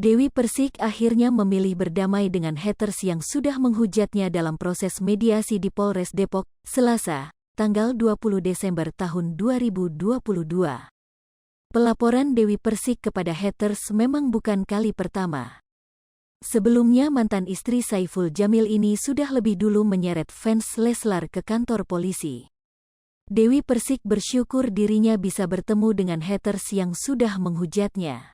Dewi Persik akhirnya memilih berdamai dengan haters yang sudah menghujatnya dalam proses mediasi di Polres Depok, Selasa, tanggal 20 Desember tahun 2022. Pelaporan Dewi Persik kepada haters memang bukan kali pertama. Sebelumnya mantan istri Saiful Jamil ini sudah lebih dulu menyeret fans Leslar ke kantor polisi. Dewi Persik bersyukur dirinya bisa bertemu dengan haters yang sudah menghujatnya.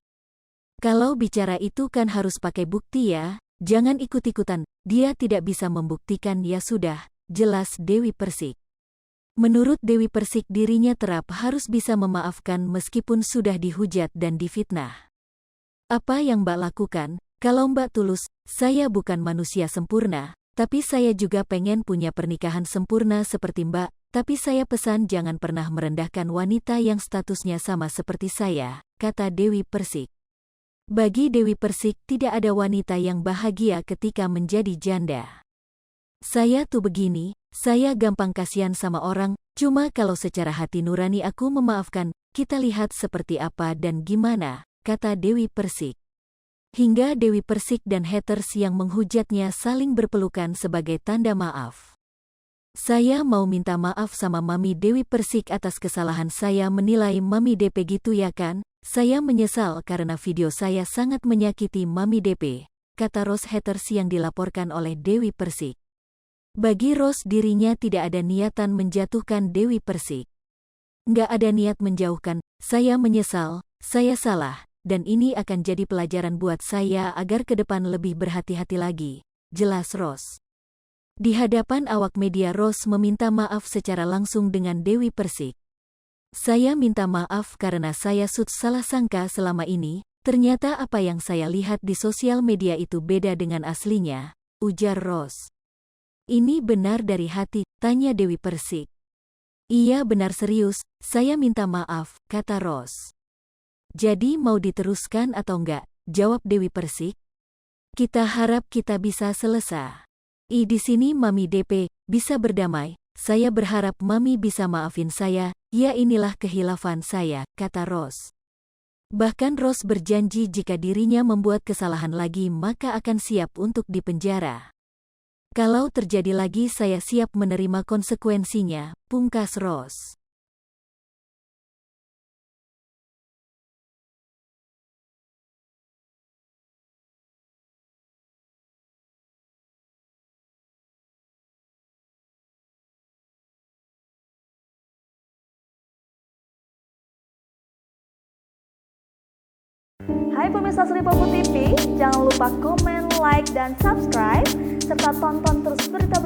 Kalau bicara itu kan harus pakai bukti ya, jangan ikut-ikutan, dia tidak bisa membuktikan ya sudah, jelas Dewi Persik. Menurut Dewi Persik dirinya terap harus bisa memaafkan meskipun sudah dihujat dan difitnah. Apa yang Mbak lakukan? Kalau Mbak tulus, saya bukan manusia sempurna, tapi saya juga pengen punya pernikahan sempurna seperti Mbak, tapi saya pesan jangan pernah merendahkan wanita yang statusnya sama seperti saya, kata Dewi Persik. Bagi Dewi Persik tidak ada wanita yang bahagia ketika menjadi janda. Saya tuh begini, saya gampang kasihan sama orang, cuma kalau secara hati nurani aku memaafkan, kita lihat seperti apa dan gimana, kata Dewi Persik. Hingga Dewi Persik dan haters yang menghujatnya saling berpelukan sebagai tanda maaf. Saya mau minta maaf sama Mami Dewi Persik atas kesalahan saya menilai Mami DP gitu ya kan? Saya menyesal karena video saya sangat menyakiti Mami DP, kata Ros haters yang dilaporkan oleh Dewi Persik. Bagi Ros dirinya tidak ada niatan menjatuhkan Dewi Persik. Nggak ada niat menjauhkan, saya menyesal, saya salah, dan ini akan jadi pelajaran buat saya agar ke depan lebih berhati-hati lagi, jelas Ros. Di hadapan awak media Ros meminta maaf secara langsung dengan Dewi Persik. Saya minta maaf karena saya salah sangka selama ini, ternyata apa yang saya lihat di sosial media itu beda dengan aslinya, ujar Ros. Ini benar dari hati, tanya Dewi Persik. Iya benar serius, saya minta maaf, kata Ros. Jadi mau diteruskan atau enggak, jawab Dewi Persik. Kita harap kita bisa selesai. Di sini Mami DP bisa berdamai. Saya berharap Mami bisa maafin saya, ya inilah kehilafan saya, kata Ros. Bahkan Ros berjanji jika dirinya membuat kesalahan lagi maka akan siap untuk dipenjara. Kalau terjadi lagi saya siap menerima konsekuensinya, pungkas Ros. Hai pemirsa Sri Popo TV, jangan lupa komen, like, dan subscribe, serta tonton terus berita